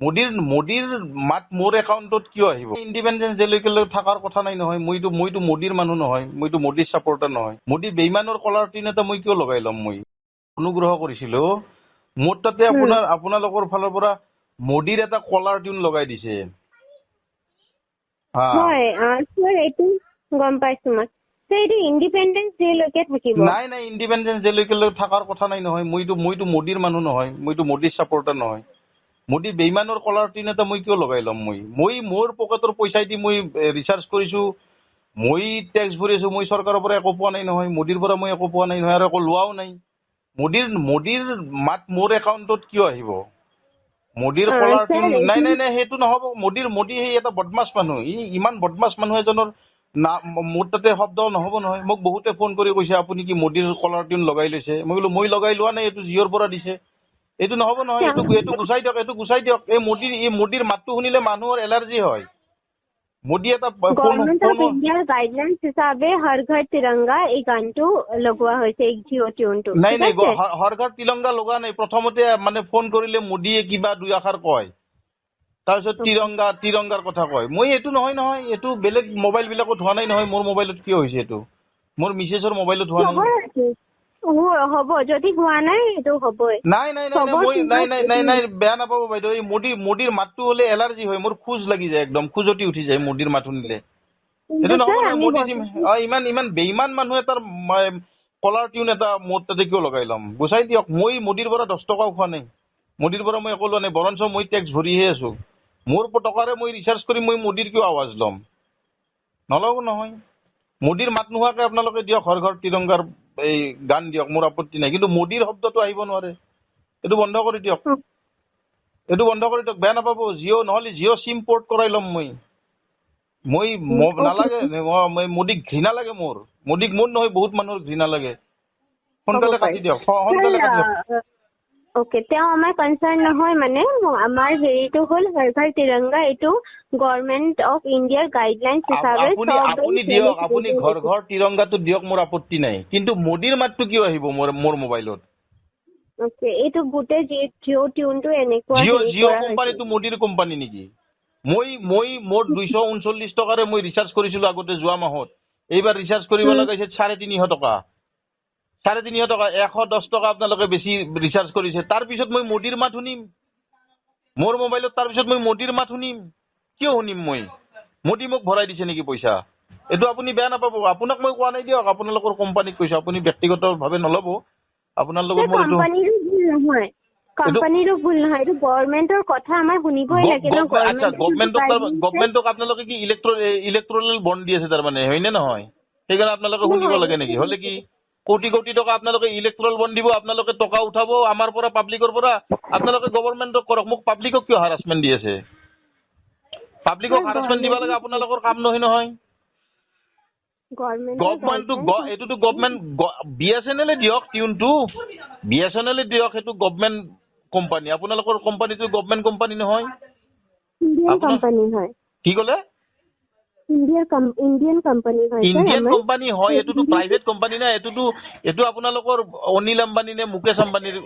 মোদীৰ মাত মোৰ একাউণ্টত কিয় আহিব? ইণ্ডিপেণ্ডেন্স ডেলৈকে থকাৰ কথা নাই নহয়। মইতো মোদীৰ মানুহ নহয়, মইতো মোদীৰ ছাপৰ্টাৰ নহয়। মোদী বেইমানৰ কলাৰ টিন এটা মই কিয় লগাই ল'ম? মই অনুগ্ৰহ কৰিছিলো, মোৰ তাতে আপোনালোকৰ ফালৰ পৰা মোদীৰ এটা কলাৰ টিউন লগাই দিছে। হয় স্যাৰ, এইটো গম পাইছো মই। এইটো ইণ্ডিপেণ্ডেন্স ডেলৈকে থাকিব? নাই ইণ্ডিপেণ্ডেন্স ডেলৈকে থকাৰ কথা নাই নহয়। মইতো মোদীৰ মানুহ নহয়, মইতো মোদীৰ ছাপৰ্টাৰ নহয়। মোদী বেইমানৰ কলাৰ টিন এটা মই কিয় লগাই ল'ম? মই মোৰ পকেটৰ পইচা দি মই ৰিচাৰ্জ কৰিছো, মই টেক্স ভৰিছো, মই চৰকাৰৰ পৰা একো পোৱা নাই নহয়, মোদীৰ পৰা মই একো পোৱা নাই নহয়, আৰু একো লোৱাও নাই। মোদীৰ মাত মোৰ একাউণ্টত কিয় আহিব? মোদীৰ কলাৰ টিউন নাই, সেইটো নহ'ব। মোদী সেই এটা বদমাছ মানুহ। ইমান বদমাছ মানুহ এজনৰ মোৰ তাতে শব্দ নহ'ব নহয়। মোক বহুতে ফোন কৰি কৈছে আপুনি কি মোদীৰ কলাৰ টিউন লগাই লৈছে? মই বোলো মই লগাই লোৱা নাই, এইটো জিঅ'ৰ পৰা দিছে। এইটো নহ'ব নহয়, এইটো গুচাই দিয়ক। এই মোদীৰ মাতটো শুনিলে মানুহৰ এলাৰ্জি হয়। মোদী এটা গভৰ্ণমেণ্ট অফ ইণ্ডিয়াৰ গাইডলাইনছ হিচাপে হৰ ঘৰ তিৰংগা এই গানটো লগোৱা হৈছে, এই জিঅ' টিউনটো। নাই হৰ ঘৰ তিৰংগা লগোৱা নাই। প্ৰথমতে মানে ফোন কৰিলে মোদীয়ে কিবা দুই আষাৰ কয়, তাৰপিছত তিৰংগাৰ কথা কয়। মই এইটো নহয়, এইটো বেলেগ মোবাইল বিলাকত হোৱা নাই নহয়। মোৰ মোবাইলত কিয় হৈছে এইটো? মোৰ মিছেছৰ মোবাইলত হোৱা নাই। হ'ব, যদি হোৱা নাই এইটো হ'বই। নাই, বেয়া নাপাব বাইদেউ। এই মোদীৰ মাতটো হ'লে এলাৰ্জি হয়, মোৰ খোজ লাগি যায়, একদম খোজতি উঠি যায় মোদীৰ মাত শুনিলে। এইটো নহ'ব নহয়। ইমান বেইমান মানুহ এটাৰ কলাৰ টিউন এটা মোৰ তাতে কিয় লগাই ল'ম? গুচাই দিয়ক। মই মোদীৰ পৰা 10 টকাও খোৱা নাই, মোদীৰ পৰা মই একো লোৱা নাই, বৰঞ্চ মই টেক্স ভৰিহে আছো। মোৰ টকাৰে মই ৰিচাৰ্জ কৰি মই মোদীৰ কিয় আৱাজ ল'ম? নল'ব নহয়। মোদীৰ মাত নোহোৱাকে আপোনালোকে দিয়ক, হৰ ঘৰ তিৰংগাৰ এই গান দিয়ক, মোৰ আপত্তি নাই। কিন্তু মোদীৰ শব্দটো আহিব নোৱাৰে। এইটো বন্ধ কৰি দিয়ক। বেয়া নাপাব। নহ'লে জিঅ' চিম পৰ্ট কৰাই ল'ম মই। নালাগে, মোদীক ঘৃণা লাগে মোৰ। মোদীক মোৰ নহয়, বহুত মানুহৰ ঘৃণা লাগে। সোনকালে কাটি দিয়ক। অ'কে, তেওঁ আমাৰ কনচাৰ্ণ নহয়। মানে আমাৰ হেৰিটো হ'ল হৰ ঘৰ তিৰংগা, এইটো গভৰ্ণমেণ্ট অফ ইণ্ডিয়াৰ গাইডলাইনছ হিচাপে আপুনি দিয়ক, আপুনি ঘৰ ঘৰ তিৰংগাটো দিয়ক, মোৰ আপত্তি নাই। কিন্তু মোদীৰ মাতটো কিয় আহিব মোৰ মোবাইলত? অ'কে, এইটো গোটেই জিঅ' টিউনটো এনেকুৱা জিঅ' কোম্পানীটো মোদীৰ কোম্পানী নেকি? মোৰ 239 টকাৰে মই ৰিচাৰ্জ কৰিছিলো আগতে যোৱা মাহত। এইবাৰ ৰিচাৰ্জ কৰিব লগাইছে 350 টকা। 350 টকা, 110 টকা আপোনালোকে বেছি ৰিচাৰ্জ কৰিছে। তাৰপিছত মই মোদীৰ মাত শুনিম মোৰ মোবাইলত? তাৰপিছত মই মোদীৰ মাত শুনিম? কিয় শুনিম মই? মোদী মোক ভৰাই দিছে নেকি পইচা? এইটো আপুনি বেয়া নাপাব। আপোনাক মই কোৱা নাই দিয়ক, আপোনালোকৰ কোম্পানীক কৈছো। আপুনি ব্যক্তিগতভাৱে নল'ব। আপোনাৰ লগত মোৰ এইটো কোম্পানীৰো ভুল নহয়, এইটো গভৰ্ণমেণ্টৰ কথা আমাৰ শুনিবই লাগে ন। আচ্ছা, গভৰ্ণমেণ্টক আপোনালোকে কি ইলেক্ট্ৰল বণ্ড দি আছে তাৰমানে, হয়নে নহয়? সেইকাৰণে আপোনালোকে শুনিব লাগে নেকি? হ'লে কি কোটি টকা আপোনালোকে ইলেক্ট্ৰল বণ্ড দিব, আপোনালোকে টকা উঠাব আমাৰ পৰা, পাব্লিকৰ পৰা। আপোনালোকে গভৰ্ণমেণ্টক কৰক। মোক পাব্লিকক কিয় হাৰাচমেণ্ট দি আছে? পাব্লিকক হাৰাচমেণ্ট দিব লাগে আপোনালোকৰ কাম নহয়। এইটোতো গভৰ্ণমেণ্ট BSNL দিয়ক টিউনটো, BSNL দিয়ক। সেইটো গভৰ্ণমেণ্ট কোম্পানী। আপোনালোকৰ কোম্পানীটো গভৰ্ণমেণ্ট কোম্পানী নহয়। কি ক'লে? ইণ্ডিয়ান কোম্পানী হয়। ইণ্ডিয়ান কোম্পানী হয়, এইটোতো প্ৰাইভেট কোম্পানী না। এইটো আপোনালোকৰ অনিল আম্বানী নে মুকেশ আম্বানীৰ